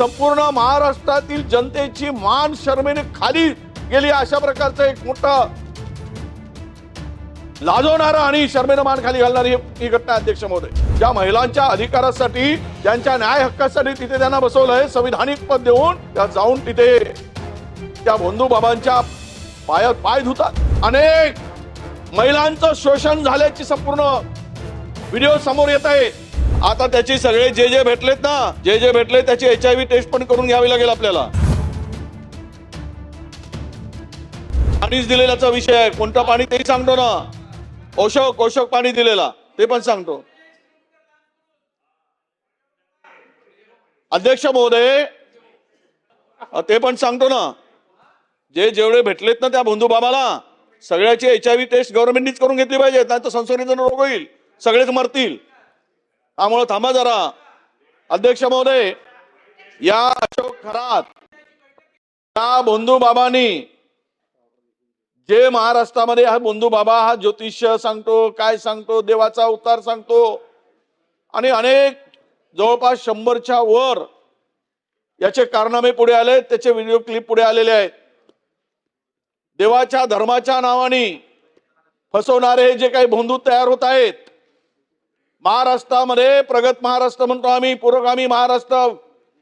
संपूर्ण महाराष्ट्रातील जनतेची मान शर्मेने खाली गेली अशा प्रकारचं एक मोठं लाजवणारा आणि शर्मेने मान खाली घालणारी ही घटना अध्यक्ष महोदय। ज्या महिलांच्या अधिकारासाठी त्यांच्या न्याय हक्कासाठी तिथे त्यांना बसवलंय संविधानिक पद देऊन त्या जाऊन तिथे त्या बंधू बाबांच्या पायात पाय धुतात। अनेक महिलांचं शोषण झाल्याची संपूर्ण व्हिडिओ समोर येत आहे। आता त्याची सगळे जे भेटलेत ना जे भेटले त्याची HIV टेस्ट पण करून घ्यावी लागेल आपल्याला। पाणीच दिलेल्याचा विषय आहे, कोणतं पाणी तेही सांगतो ना, औषध पाणी दिलेला ते पण सांगतो। अध्यक्ष महोदय ते पण सांगतो ना, जेवढे भेटलेत ना त्या बंधू बाबाला सगळ्याची HIV टेस्ट गव्हर्नमेंटनीच करून घेतली पाहिजे, नाही तर संसर्गजन्य रोग होईल, सगळेच मरतील। त्यामुळे थांबा जरा अध्यक्ष महोदय, या अशोक खरात या बंधू बाबांनी जे महाराष्ट्रामध्ये हा बंधू बाबा हा ज्योतिष्य सांगतो, काय सांगतो, देवाचा अवतार सांगतो आणि अनेक जवळपास 100च्या वर याचे कारनामे पुढे आले, त्याचे व्हिडिओ क्लिप पुढे आलेले आहेत। देवाच्या धर्माच्या नावाने फसवणारे जे काही बंधू तयार होत आहेत महाराष्ट्रामध्ये, प्रगत महाराष्ट्र म्हणतो आम्ही, पुरोगामी महाराष्ट्र,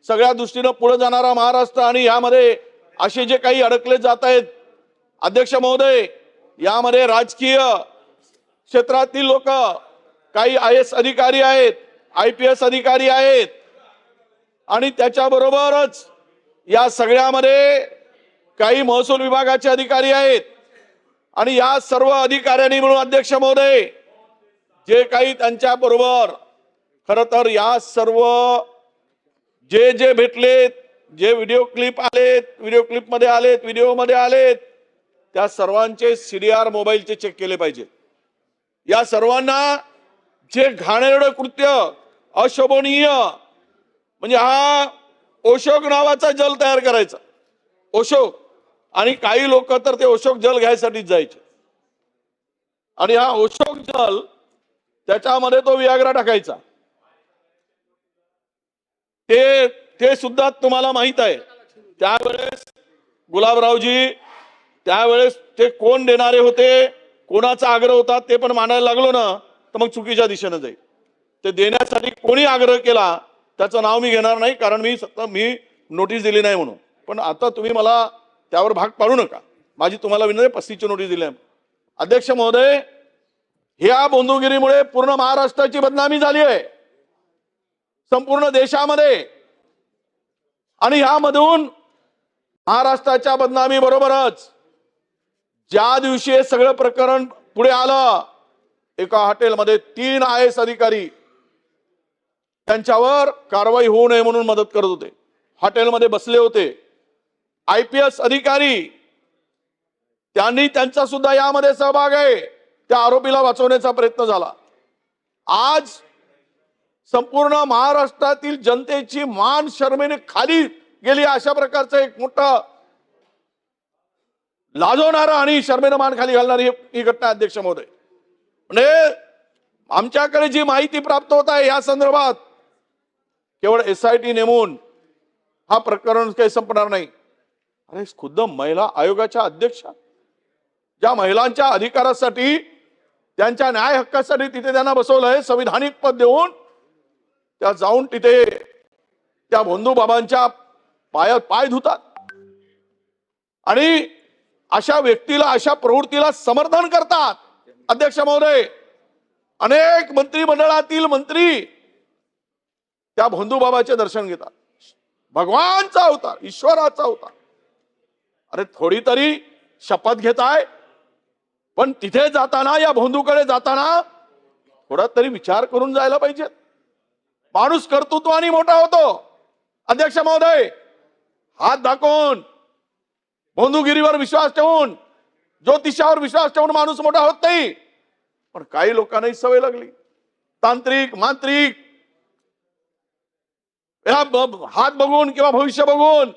सगळ्या दृष्टीने पुढे जाणारा महाराष्ट्र, आणि यामध्ये असे जे काही अडकले जात आहेत अध्यक्ष महोदय, यामध्ये राजकीय क्षेत्रातील लोक, काही IAS अधिकारी आहेत, IPS अधिकारी आहेत आणि त्याच्याबरोबरच या सगळ्यामध्ये काही महसूल विभागाचे अधिकारी आहेत आणि या सर्व अधिकाऱ्यांनी मिळून अध्यक्ष महोदय जे काही त्यांच्या बरोबर खरं तर या सर्व जे भेटलेत, जे व्हिडिओ क्लिप आलेत, व्हिडिओ क्लिप मध्ये आलेत, व्हिडिओ मध्ये आलेत, त्या सर्वांचे CDR मोबाईलचे चेक केले पाहिजे। या सर्वांना जे घाणेरडं कृत्य, अशोभनीय, म्हणजे हा अशोक नावाचा जल तयार करायचा, अशोक, आणि काही लोक तर ते अशोक जल घ्यायसाठीच जायचे आणि हा अशोक जल त्याच्यामध्ये तो वियाग्रा टाकायचा, ते सुद्धा तुम्हाला माहित आहे। त्यावेळेस गुलाबरावजी, त्यावेळेस ते कोण देणारे होते, कोणाचा आग्रह होता ते पण मानायला लागलो ना तर मग चुकीच्या दिशेने जाईल। ते देण्यासाठी कोणी आग्रह केला त्याचं नाव मी घेणार नाही, कारण मी नोटीस दिली नाही म्हणून, पण आता तुम्ही मला त्यावर भाग पाडू नका, माझी तुम्हाला विनंती, 35ची नोटीस दिली आहे। अध्यक्ष महोदय, ह्या बंधुगिरीमुळे पूर्ण महाराष्ट्राची बदनामी झाली आहे, संपूर्ण देशामध्ये, आणि ह्यामधून महाराष्ट्राच्या बदनामी बरोबरच ज्या दिवशी हे सगळं प्रकरण पुढे आलं, एका हॉटेलमध्ये 3 IAS अधिकारी त्यांच्यावर कारवाई होऊ नये म्हणून मदत करत होते, हॉटेलमध्ये बसले होते। IPS अधिकारी त्यांनी त्यांचा सुद्धा यामध्ये सहभाग आहे, त्या आरोपीला वाचवण्याचा प्रयत्न झाला। आज संपूर्ण महाराष्ट्रातील जनतेची मान शर्मेने खाली गेली अशा प्रकारचं एक मोठं लाजवणारा आणि शर्मेने मान खाली घालणारी ही घटना अध्यक्ष महोदय। म्हणजे आमच्याकडे जी माहिती प्राप्त होत आहे या संदर्भात, केवळ SIT नेमून हा प्रकरण काही संपणार नाही। अरे खुद्द महिला आयोगाच्या अध्यक्षा, ज्या महिलांच्या अधिकारासाठी, त्यांच्या न्याय हक्कासाठी तिथे त्यांना बसवलंय संविधानिक पद देऊन, त्या जाऊन तिथे त्या बंधू बाबांच्या पायात पाय धुतात आणि अशा व्यक्तीला, अशा प्रवृत्तीला समर्थन करतात। अध्यक्ष महोदय, अनेक मंत्रिमंडळातील मंत्री त्या बंधू बाबाचे दर्शन घेतात, भगवानचा अवतार, ईश्वराचा अवतार। अरे थोडी तरी शपथ घेताय, पण तिथे जाताना, या बंधूकडे जाताना थोडा तरी विचार करून जायला पाहिजे। माणूस कर्तृत्वाने मोठा होतो अध्यक्ष महोदय, हात दाखवून, बंधुगिरीवर विश्वास ठेवून, ज्योतिषावर विश्वास ठेवून माणूस मोठा होत नाही। पण काही लोकांनाही सवय लागली, तांत्रिक, मांत्रिक, हात बघून किंवा भविष्य बघून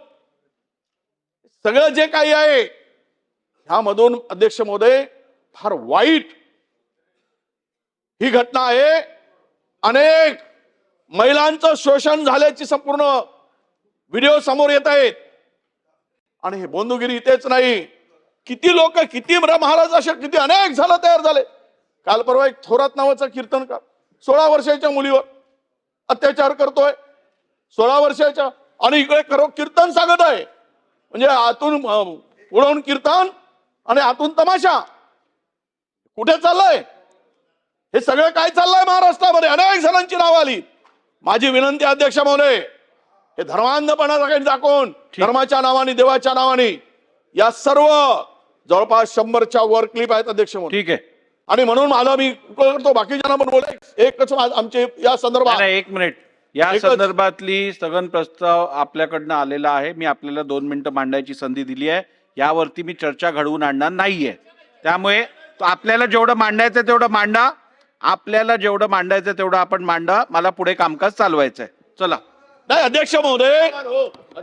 सगळं जे काही आहे ह्यामधून अध्यक्ष महोदय फार वाईट ही घटना आहे। अनेक महिलांचं शोषण झाल्याची संपूर्ण व्हिडिओ समोर येत आहेत. आणि हे बंधुगिरी इथेच नाही, किती लोक, किती महाराज असे किती अनेक झालं तयार झाले. काल परवा एक थोरात नावाचा कीर्तनकार 16 वर्षाच्या मुलीवर अत्याचार करतोय, 16 वर्षाच्या, आणि इकडे खरो कीर्तन सांगत आहे. म्हणजे आतून उडवून कीर्तन आणि आतून तमाशा. कुठे चाललंय हे सगळं? काय चाललंय महाराष्ट्रामध्ये? अनेक जणांची नावं आली. माझी विनंती अध्यक्ष महोदय, हे धर्मांधपणा काही दाखवून धर्माच्या नावाने, देवाच्या नावाने, या सर्व जवळपास 100च्या वर क्लिप आहेत अध्यक्ष महोदय. ठीक आहे. आणि म्हणून मला मी करतो, बाकीच्यांना पण बोलाय एकच आमचे या संदर्भात. एक मिनिट, या संदर्भातली स्थगन प्रस्ताव आपल्याकडनं आलेला आहे. मी आपल्याला 2 मिनिटं मांडायची संधी दिली आहे. यावरती मी चर्चा घडवून आणणार नाहीये. त्यामुळे आपल्याला जेवढं मांडायचं तेवढं मांडा, आपल्याला जेवढं मांडायचं तेवढं आपण मांडा. मला पुढे कामकाज चालवायचंय. चला. नाही अध्यक्ष महोदय,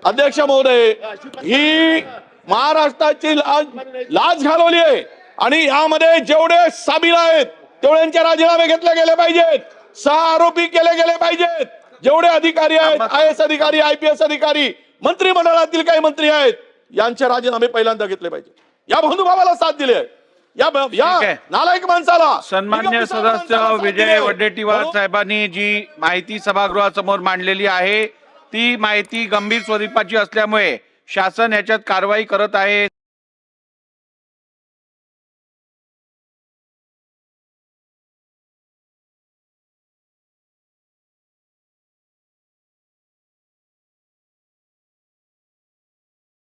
अध्यक्ष महोदय, ही महाराष्ट्राची लाज घालवली आहे. आणि यामध्ये जेवढे सामील आहेत तेवढ्यांचे राजीनामे घेतले गेले पाहिजेत. 6 आरोपी केले गेले पाहिजेत. जेवढे अधिकारी आहेत, IAS अधिकारी, IPS अधिकारी, मंत्रिमंडळातील काही मंत्री आहेत, यांचे राजीनामे पहिल्यांदा घेतले पाहिजे. या बंधुभावाला साथ दिली आहे, या नालायक माणसाला. सन्मान्य सदस्य विजय वडेट्टीवार साहेबांनी जी माहिती सभागृहासमोर मांडलेली आहे ती माहिती गंभीर स्वरूपाची असल्यामुळे शासन याच्यात कारवाई करत आहे.